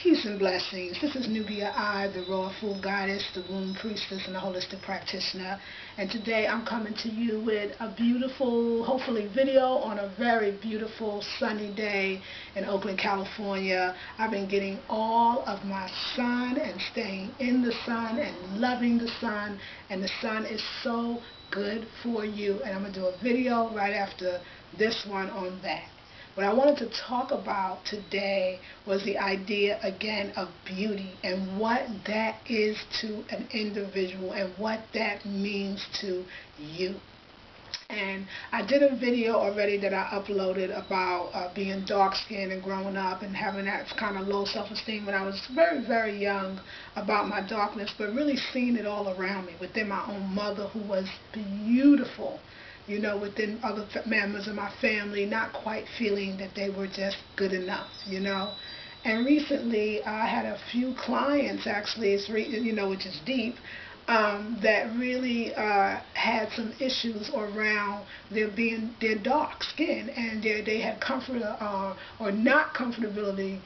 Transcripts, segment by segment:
Peace and blessings. This is Nubia I, the Raw Food Goddess, the Womb Priestess, and the Holistic Practitioner. And today I'm coming to you with a beautiful, hopefully, video on a very beautiful sunny day in Oakland, California. I've been getting all of my sun and staying in the sun and loving the sun. And the sun is so good for you. And I'm going to do a video right after this one on that. What I wanted to talk about today was the idea, again, of beauty and what that is to an individual and what that means to you. And I did a video already that I uploaded about being dark-skinned and growing up and having that kind of low self-esteem when I was very, very young about my darkness, but really seeing it all around me, within my own mother, who was beautiful. You know, within other members of my family, not quite feeling that they were just good enough, you know. And recently, I had a few clients, actually, which is deep, that really had some issues around their dark skin, and they had comfort or not comfortability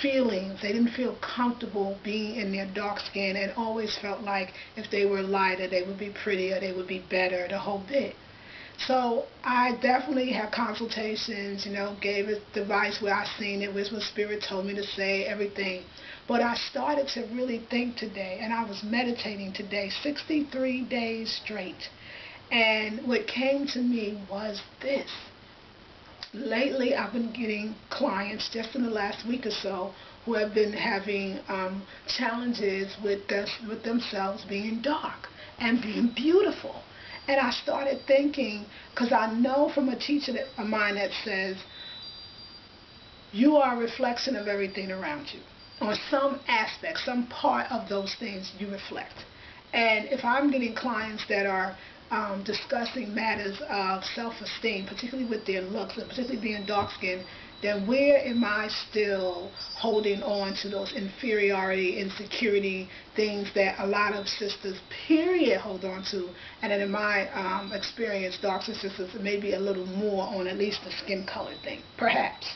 feelings. They didn't feel comfortable being in their dark skin and always felt like if they were lighter, they would be prettier, they would be better, the whole bit. So I definitely had consultations, gave advice where I seen it, which what Spirit told me to say, everything. But I started to really think today, and I was meditating today, 63 days straight. And what came to me was this. Lately, I've been getting clients just in the last week or so who have been having challenges with themselves being dark and being beautiful. And I started thinking, because I know from a teacher of mine that says, you are a reflection of everything around you. On some aspect, some part of those things you reflect. And if I'm getting clients that are discussing matters of self-esteem, particularly with their looks, and particularly being dark-skinned, then where am I still holding on to those inferiority, insecurity, things that a lot of sisters, period, hold on to, and then in my experience, dark sisters maybe a little more on at least the skin color thing, perhaps.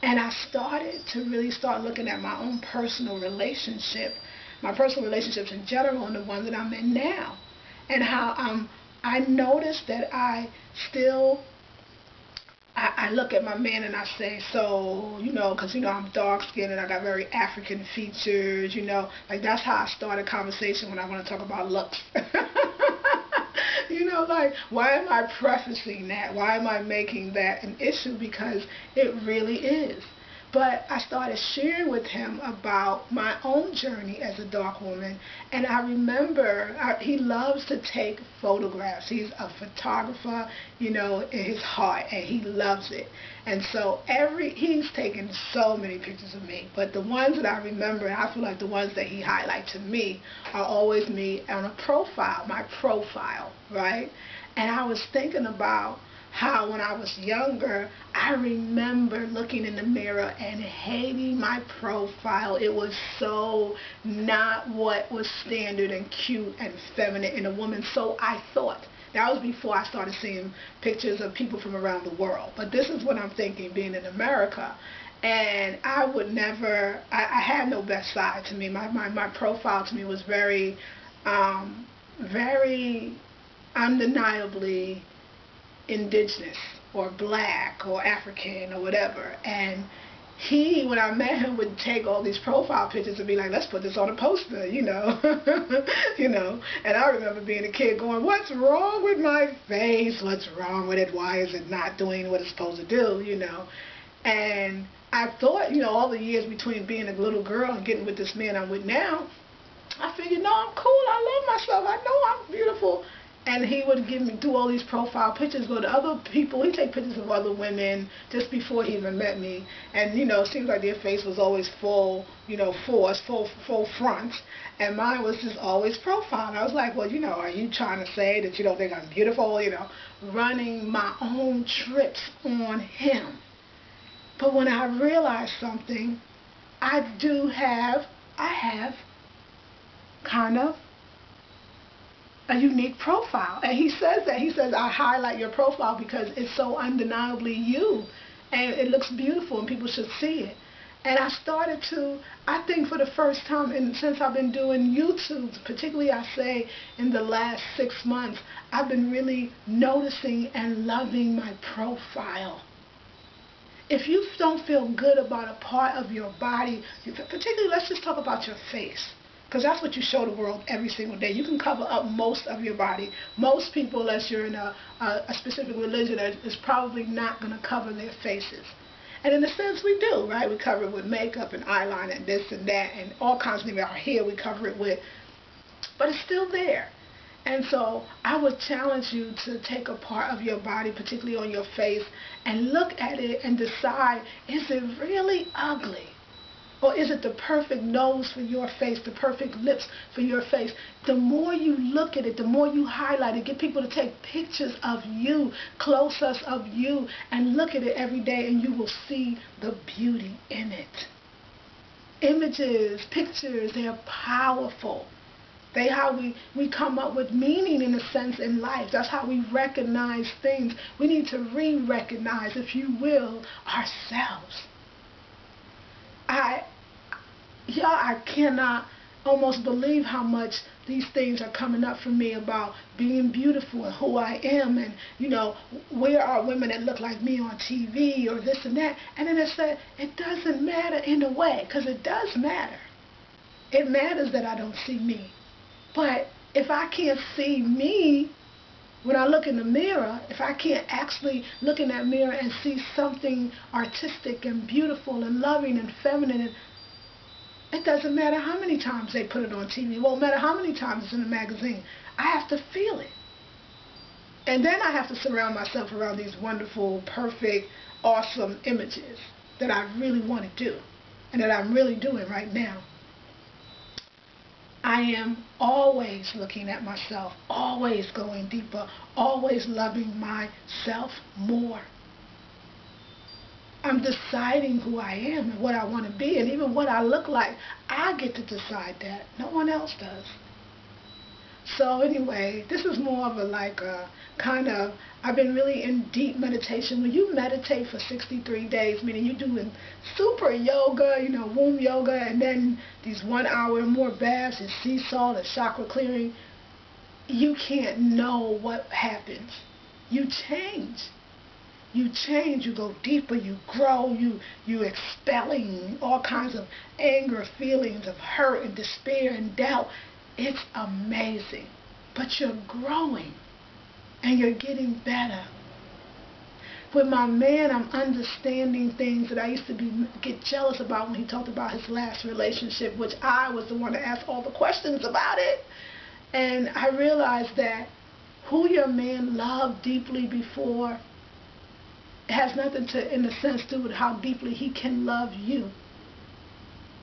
And I started to really start looking at my own personal relationship, my personal relationships in general, and the one that I'm in now. And how I noticed that I look at my man and I say, so, because, I'm dark-skinned and I got very African features, like that's how I start a conversation when I want to talk about looks. Like, why am I prefacing that? Why am I making that an issue? Because it really is. But I started sharing with him about my own journey as a dark woman. And I remember he loves to take photographs. He's a photographer, in his heart, and he loves it. And so he's taken so many pictures of me. But the ones that I remember, and I feel like the ones that he highlights to me, are always me on a profile, my profile, right? And I was thinking about how when I was younger, I remember looking in the mirror and hating my profile. It was so not what was standard and cute and feminine in a woman, so I thought. That was before I started seeing pictures of people from around the world. But this is what I'm thinking, being in America. And I would never, I had no best side to me. My profile to me was very, very undeniably indigenous or black or African or whatever. And he, when I met him, would take all these profile pictures and be like, let's put this on a poster, And I remember being a kid going, what's wrong with my face? What's wrong with it? Why is it not doing what it's supposed to do? And I thought, all the years between being a little girl and getting with this man I'm with now, I figured, no, I'm cool. I love myself. I know I'm beautiful. And he would do all these profile pictures, go to other people. He'd take pictures of other women just before he even met me. And, it seems like their face was always full, full front. And mine was just always profile. And I was like, well, are you trying to say that you don't think I'm beautiful? Running my own trips on him. But when I realized something, I have kind of a unique profile. And he says that. He says, I highlight your profile because it's so undeniably you. And it looks beautiful and people should see it. And I started to, I think for the first time, and since I've been doing YouTube, particularly I say in the last 6 months, I've been really noticing and loving my profile. If you don't feel good about a part of your body, particularly let's just talk about your face, because that's what you show the world every single day. You can cover up most of your body. Most people, unless you're in a specific religion, is probably not going to cover their faces. And in a sense, we do, right? We cover it with makeup and eyeliner and this and that and all kinds of things. Our hair, we cover it with. But it's still there. And so I would challenge you to take a part of your body, particularly on your face, and look at it and decide, is it really ugly? Or is it the perfect nose for your face, the perfect lips for your face? The more you look at it, the more you highlight it, get people to take pictures of you, close-ups of you, and look at it every day, and you will see the beauty in it. Images, pictures, they're powerful. They how we come up with meaning, in a sense, in life. That's how we recognize things. We need to re-recognize, if you will, ourselves. I cannot almost believe how much these things are coming up for me about being beautiful and who I am, and, you know, where are women that look like me on TV or this and that. And then it said, it doesn't matter in a way, because it does matter. It matters that I don't see me. But if I can't see me, when I look in the mirror, if I can't actually look in that mirror and see something artistic and beautiful and loving and feminine, and it doesn't matter how many times they put it on TV. It won't matter how many times it's in a magazine. I have to feel it. And then I have to surround myself around these wonderful, perfect, awesome images that I really want to do and that I'm really doing right now. I am always looking at myself, always going deeper, always loving myself more. I'm deciding who I am and what I want to be, and even what I look like. I get to decide that. No one else does. So anyway, this is more of a I've been really in deep meditation. When you meditate for 63 days, meaning you're doing super yoga, you know, womb yoga, and then these 1 hour and more baths and sea salt and chakra clearing, you can't know what happens. You change. You change, you go deeper, you grow, you expelling all kinds of anger, feelings of hurt and despair and doubt. It's amazing. But you're growing and you're getting better. With my man, I'm understanding things that I used to get jealous about when he talked about his last relationship, which I was the one to ask all the questions about it. And I realized that who your man loved deeply before has nothing to, in a sense, do with how deeply he can love you.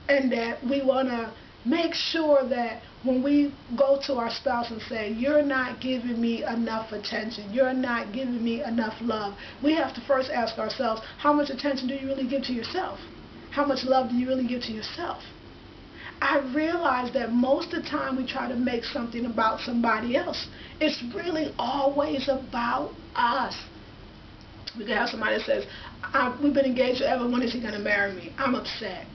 And that we want to make sure that when we go to our spouse and say, you're not giving me enough attention, you're not giving me enough love, we have to first ask ourselves, how much attention do you really give to yourself? How much love do you really give to yourself? I realize that most of the time we try to make something about somebody else. It's really always about us. We can have somebody that says, we've been engaged forever, when is he going to marry me? I'm upset.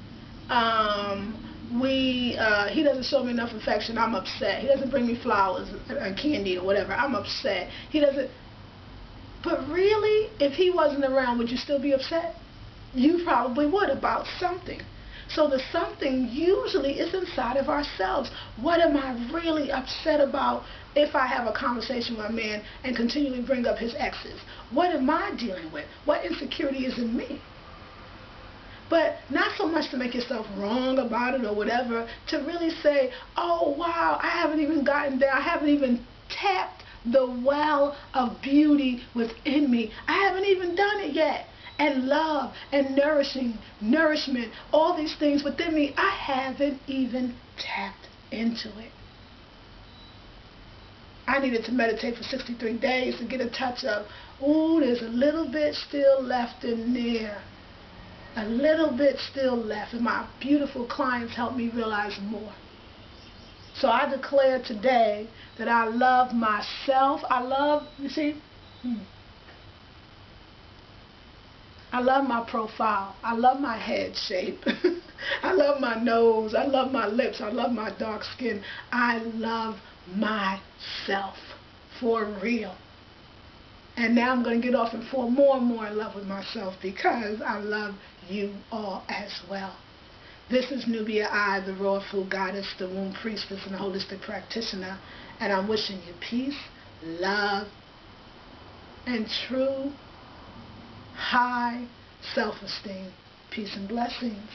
He doesn't show me enough affection, I'm upset. He doesn't bring me flowers and candy or whatever, I'm upset. He doesn't. But really, if he wasn't around, would you still be upset? You probably would, about something. So the something usually is inside of ourselves. What am I really upset about if I have a conversation with a man and continually bring up his exes? What am I dealing with? What insecurity is in me? But not so much to make yourself wrong about it or whatever, to really say, oh wow, I haven't even gotten there, I haven't even tapped the well of beauty within me. I haven't even done it yet. And love and nourishment, all these things within me, I haven't even tapped into it. I needed to meditate for 63 days to get a touch of, ooh, there's a little bit still left in there. A little bit still left. And my beautiful clients helped me realize more. So I declare today that I love myself. I I love my profile. I love my head shape. I love my nose. I love my lips. I love my dark skin. I love myself for real. And now I'm going to get off and fall more and more in love with myself because I love you all as well. This is Nubia I, the Raw Food Goddess, the Womb Priestess, and the Holistic Practitioner. And I'm wishing you peace, love, and true high self-esteem. Peace and blessings.